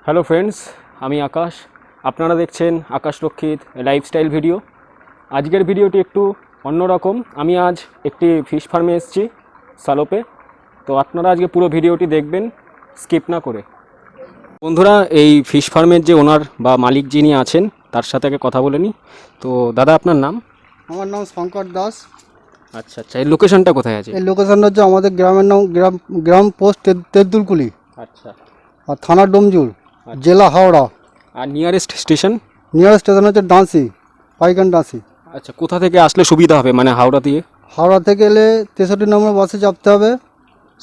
Hello friends, আমি আকাশ। আপনারা দেখছেন আকাশ রক্ষিত লাইফস্টাইল ভিডিও। আজকের ভিডিওটি একটু অন্যরকম। আমি আজ একটি ফিশ ফার্মে এসেছি, সালোপে। তো আপনারা আজকে পুরো ভিডিওটি দেখবেন, স্কিপ না করে। বন্ধুরা, এই ফিশ ফার্মের যে ওনার বা মালিক যিনি আছেন তার সাথে আগে কথা বলে নিই। তো দাদা, আপনার নাম? আমার নাম শঙ্কর দাস। আচ্ছা আচ্ছা, এই লোকেশনটা কোথায় আছে? এই লোকেশনটা হচ্ছে আমাদের গ্রামের নাম গ্রাম পোস্ট তেঁতুলকুলি, আচ্ছা। আর থানা ডোমজুর, জেলা হাওড়া। আর নিয়ারেস্ট স্টেশন? নিয়ারেস্ট স্টেশন হচ্ছে ডান্সি, পাইকান ডান্সি। আচ্ছা, কোথা থেকে আসলে সুবিধা হবে, মানে হাওড়া দিয়ে? হাওড়া থেকে এলে 63 নম্বর বাসে চাপতে হবে।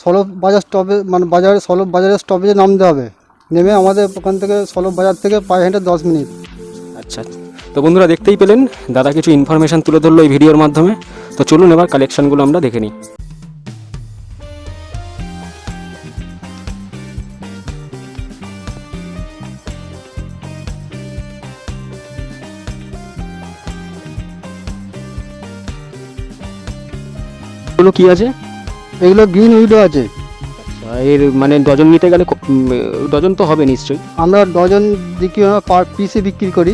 সলভ বাজার স্টপে, মানে বাজারে সলভ বাজারের স্টপেজে নামতে হবে। নেমে আমাদের ওখান থেকে সলভ বাজার থেকে পায়ে হেঁটে 10 মিনিট। আচ্ছা, তো বন্ধুরা দেখতেই পেলেন, দাদা কিছু ইনফরমেশান তুলে ধরলো এই ভিডিওর মাধ্যমে। তো চলুন এবার কালেকশানগুলো আমরা দেখে নিই। এগুলো কি আছে? এগুলো গ্রিন উইডো আছে। এর মানে ডজন নিতে গেলে ডজন তো হবে নিশ্চয়ই। আমরা ডজন বিক্রি হয় না, পার পিসে বিক্রি করি।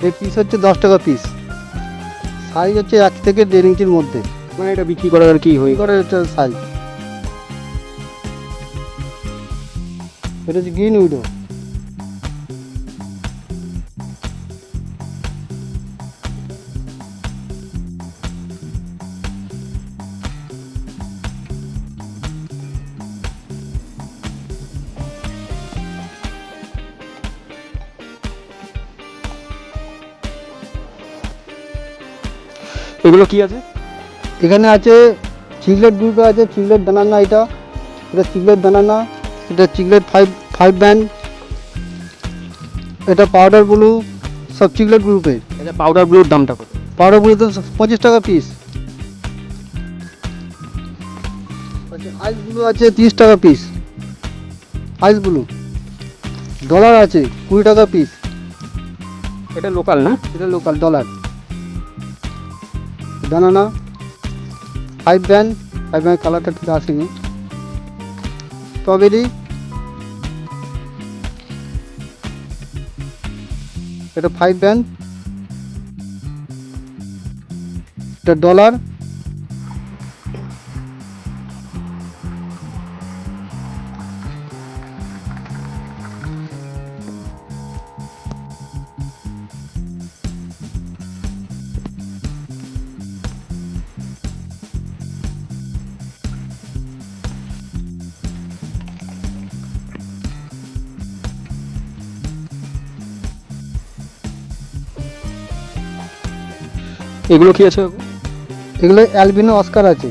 এই পিস হচ্ছে 10 টাকা পিস। সাইজ হচ্ছে 1 থেকে 1.5 ইঞ্চির মধ্যে। মানে এটা বিক্রি করার আর কি হয়ে করে এটা সাইজ। এটা হচ্ছে গ্রিন উইডো। এগুলো কি আছে? এখানে আছে চিকলেট গ্রুপে আছে, চিকলেট বানানা। এটা চিকলেট বানানা, এটা চিকলেট ফাইভ ব্যান্ড, এটা পাউডার ব্লু, সব চিকলেট গ্রুপে। এটা পাউডার ব্লুর দামটা কত? পাউডার ব্লু তো 25 টাকা পিস। আইস ব্লু আছে 30 টাকা পিস। আইস ব্লু ডলার আছে 20 টাকা পিস। এটা লোকাল না? এটা লোকাল ডলার। বানানা ফাইভ ব্যান্ড কালারটা ঠিক আসেনি। স্ট্রবেরি, এটা 5 ব্যান্ড, এটা ডলার। এগুলো কি আছে? এগুলো অ্যালবিনো অস্কার আছে।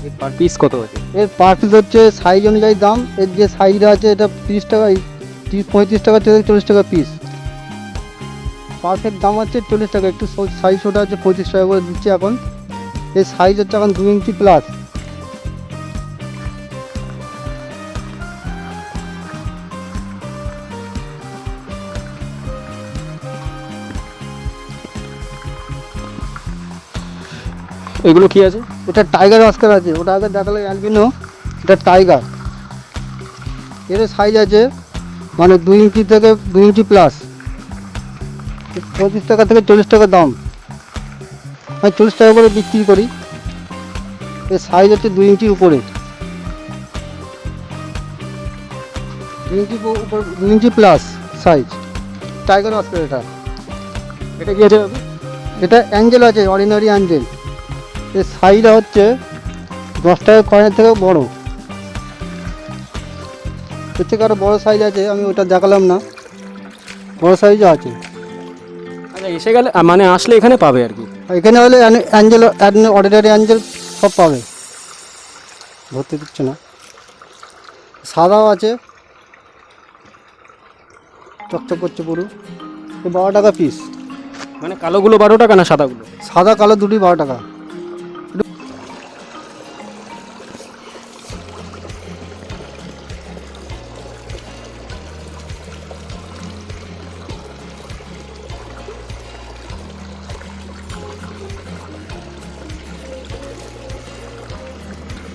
এর পার পিস কত আছে? এর পার পিস হচ্ছে সাইজ অনুযায়ী দাম। এর যে সাইজটা আছে এটা 30 টাকা, 35 টাকা থেকে 40 টাকা পিস। পারফেক্ট দাম হচ্ছে 40 টাকা। একটু সাইজ ছোটো আছে, 25 টাকা করে দিচ্ছি এখন। এর সাইজ হচ্ছে এখন 2 ইঞ্চি প্লাস। এগুলো কি আছে? এটা টাইগার অস্কার আছে, ওটা আগে দেখালে অ্যালবিনো, এটা টাইগার। এর সাইজ আছে মানে 2 ইঞ্চি থেকে 2 ইঞ্চি প্লাস। 25 টাকা থেকে 40 টাকা দাম। আমি 40 টাকা করে বিক্রি করি। এর সাইজ হচ্ছে 2 ইঞ্চির উপরে, 2 ইঞ্চি প্লাস সাইজ। টাইগার অস্কার এটা। এটা কি আছে? এটা অ্যাঞ্জেল আছে, অর্ডিনারি অ্যাঞ্জেল। এর সাইজটা হচ্ছে 10 টাকা কয়েনের থেকে বড়। এর থেকে আরও বড়ো সাইজ আছে, আমি ওটা দেখালাম না। বড় সাইজও আছে। আচ্ছা, এসে গেলে মানে আসলে এখানে পাবে আর কি? এখানে হলে অ্যাঞ্জেল, অর্ডিনারি অ্যাঞ্জেল সব পাবে, ধরতে দিচ্ছে না। সাদাও আছে, চকচক করছে পুরো। 12 টাকা পিস। মানে কালোগুলো 12 টাকা না সাদাগুলো? সাদা কালো দুটোই 12 টাকা।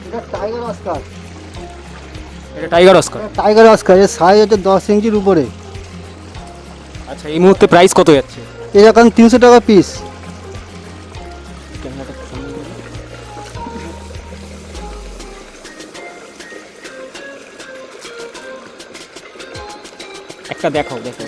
এটা টাইগার অস্কার। এটা টাইগার অস্কার। টাইগার অস্কার, এর সাইজ হচ্ছে 10 ইঞ্চির উপরে। আচ্ছা, এই মুহূর্তে প্রাইস কত যাচ্ছে? এর এখন 300 টাকা পিস। একটা দেখাও দেখো।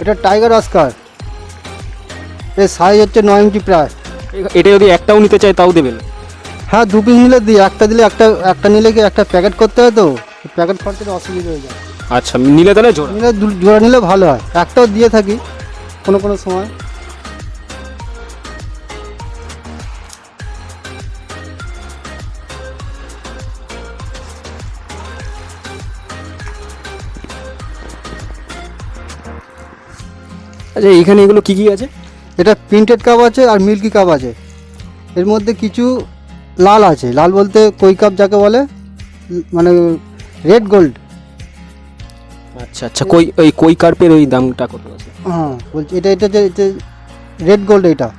এটা টাইগার অস্কার, এর সাইজ হচ্ছে 9 ইঞ্চি প্রায়। এটা যদি একটাও নিতে চাই তাও দেবেন? হ্যাঁ, 2 পিস নিলে দিই, একটা দিলে একটা নিলে কি একটা প্যাকেট করতে হয়, তো প্যাকেট খরচাটা অসুবিধা হয়ে যায়। আচ্ছা, নিলে তাহলে জোড়া? নিলে জোড়া নিলে ভালো হয়, একটাও দিয়ে থাকি কোনো কোনো সময়। আচ্ছা, এখানে এগুলো কি কি আছে? এটা প্রিন্টেড কাপ আছে আর মিল্কি কাপ আছে। এর মধ্যে কিছু লাল আছে, লাল বলতে কই কাপ যাকে বলে, মানে রেড গোল্ড। আচ্ছা আচ্ছা, কই কার্পের ওই দামটা কত আছে? হ্যাঁ বলছি, এটা রেড গোল্ড এটা।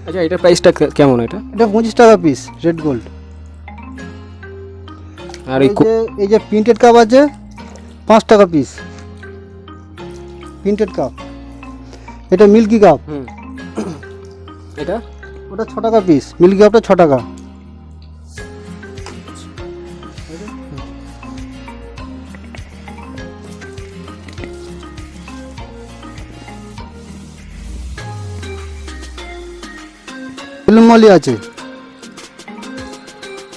আচ্ছা, এটার প্রাইসটা কেমন? এটা 25 টাকা পিস রেড গোল্ড। আর এই যে প্রিন্টেড কাপ আছে 5 টাকা পিস, প্রিন্টেড কাপ। এটা মিল্কি কাপ, এটা ওটা 6 টাকা পিস, মিল্কি কাপটা 6 টাকা। বেলুন মলি আছে,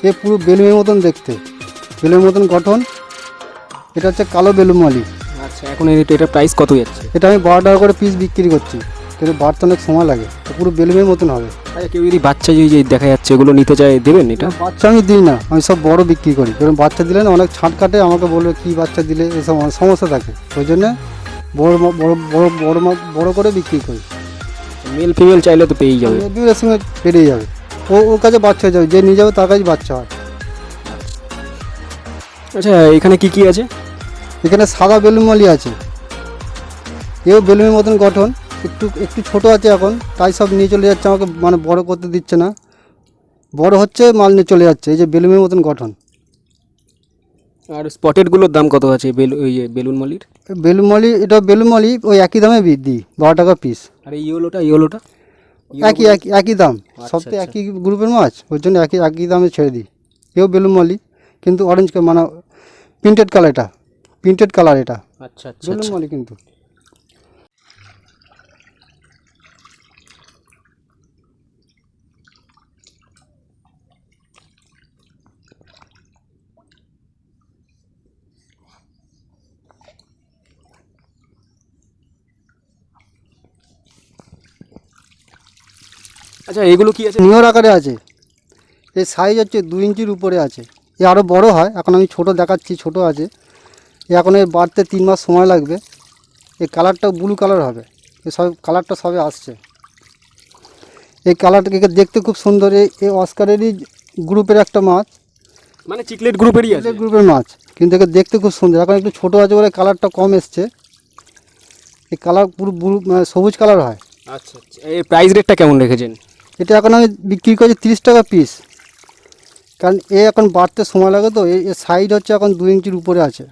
এ পুরো বেলুনের মতন দেখতে, বেলুনের মতন গঠন। এটা হচ্ছে কালো বেলুন মলি। আচ্ছা, এখন এটা প্রাইস কত যাচ্ছে? এটা আমি 12 টাকা করে পিস বিক্রি করছি, কিন্তু বাড়তে অনেক সময় লাগে, তো পুরো বেলুনের মতন হবে। আচ্ছা, কেউ যদি বাচ্চা যে দেখা যাচ্ছে এগুলো নিতে চায় দেবেন? এটা বাচ্চা আমি দিই না, আমি সব বড় বিক্রি করি, কারণ বাচ্চা দিলে না অনেক ছাঁট কাটে, আমাকে বলবে কি বাচ্চা দিলে, এসব অনেক সমস্যা থাকে, ওই জন্যে বড় বড় বড় বড় বড় করে বিক্রি করি। মেল ফিমেল চাইলে তো পেয়েই যাবে? মেয়েদের সঙ্গে পেরিয়ে যাবে, ওর কাছে বাচ্চা হয়ে যাবে, যে নিয়ে যাবে তার কাছে বাচ্চা হয়। আচ্ছা, এখানে কি কি আছে? এখানে সাদা বেলুন মলি আছে, এও বেলুনের মতন গঠন, একটু ছোট আছে এখন, তাই সব নিয়ে চলে যাচ্ছে, আমাকে মানে বড় করতে দিচ্ছে না, বড় হচ্ছে মাল নিয়ে চলে যাচ্ছে। এই যে বেলুনের মতন গঠন। আর স্পটেডগুলোর দাম কত আছে ওই যে বেলুন মলির? বেলুন মলি, এটা বেলুন মলি ওই একই দামে দিই, 12 টাকা পিস। আর এই ইয়েলোটা একই দাম, সব তো একই গ্রুপের মাছ, ওই জন্য একই দামে ছেড়ে দিই। এও বেলুন মলি, কিন্তু অরেঞ্জ মানে প্রিন্টেড কালার, এটা প্রিন্টেড কালার, এটা আচ্ছা আচ্ছা বেলুন মলি কিন্তু। আচ্ছা, এগুলো কি আছে? নিয়র আকারে আছে, এর সাইজ হচ্ছে 2 ইঞ্চির উপরে আছে। এ আরও বড় হয়, এখন আমি ছোট দেখাচ্ছি, ছোট আছে। এখন এর বাড়তে 3 মাস সময় লাগবে। এই কালারটা ব্লু কালার হবে, এ সব কালারটা সবে আসছে। এই কালারটাকে দেখতে খুব সুন্দর। এই অস্কারেরই গ্রুপের একটা মাছ, মানে চিকলেট গ্রুপেরই আছে? গ্রুপের মাছ, কিন্তু একে দেখতে খুব সুন্দর। এখন একটু ছোটো আছে বলে কালারটা কম এসছে। এই কালার পুরো ব্লু সবুজ কালার হয়। আচ্ছা আচ্ছা, এর প্রাইস রেটটা কেমন রেখেছেন? এটা এখন আমি বিক্রি করছি 30 টাকা পিস, কারণ এ এখন বাড়তে সময় লাগে, তো এর সাইজ হচ্ছে এখন 2 ইঞ্চির উপরে আছে।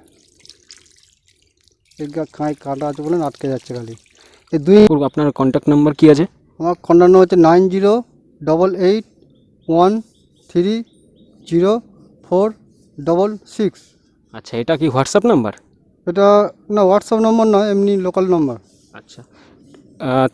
এর কাঁটা আছে বলে আটকে যাচ্ছে খালি। এই 2 আপনার কন্ট্যাক্ট নাম্বার কি আছে? আমার কন্ট্যাক্ট নাম্বার হচ্ছে 9088130466। আচ্ছা, এটা কি হোয়াটসঅ্যাপ নাম্বার? এটা না, হোয়াটসঅ্যাপ নম্বর নয়, এমনি লোকাল নাম্বার। আচ্ছা,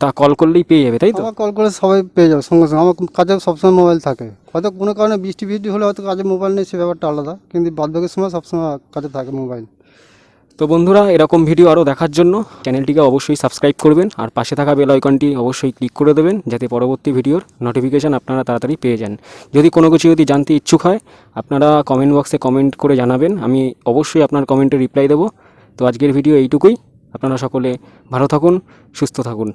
তা কল করলেই পেয়ে যাবে তাই তো? আমার কল করে সবাই পেয়ে যাবে সঙ্গে সঙ্গে, আমার কাছে সবসময় মোবাইল থাকে। হয়তো কোনো কারণে বৃষ্টি হলে হয়তো কাছে মোবাইল নেই, সে ব্যাপারটা আলাদা, কিন্তু বাদবাকির সময় সবসময় কাছে থাকে মোবাইল। তো বন্ধুরা, এরকম ভিডিও আরও দেখার জন্য চ্যানেলটিকে অবশ্যই সাবস্ক্রাইব করবেন, আর পাশে থাকা বেল আইকনটি অবশ্যই ক্লিক করে দেবেন, যাতে পরবর্তী ভিডিওর নোটিফিকেশান আপনারা তাড়াতাড়ি পেয়ে যান। যদি কোনো কিছু জানতে ইচ্ছুক হয়, আপনারা কমেন্ট বক্সে কমেন্ট করে জানাবেন, আমি অবশ্যই আপনার কমেন্টে রিপ্লাই দেবো। তো আজকের ভিডিও এইটুকুই। আপনারা সকলে ভালো থাকুন, সুস্থ থাকুন।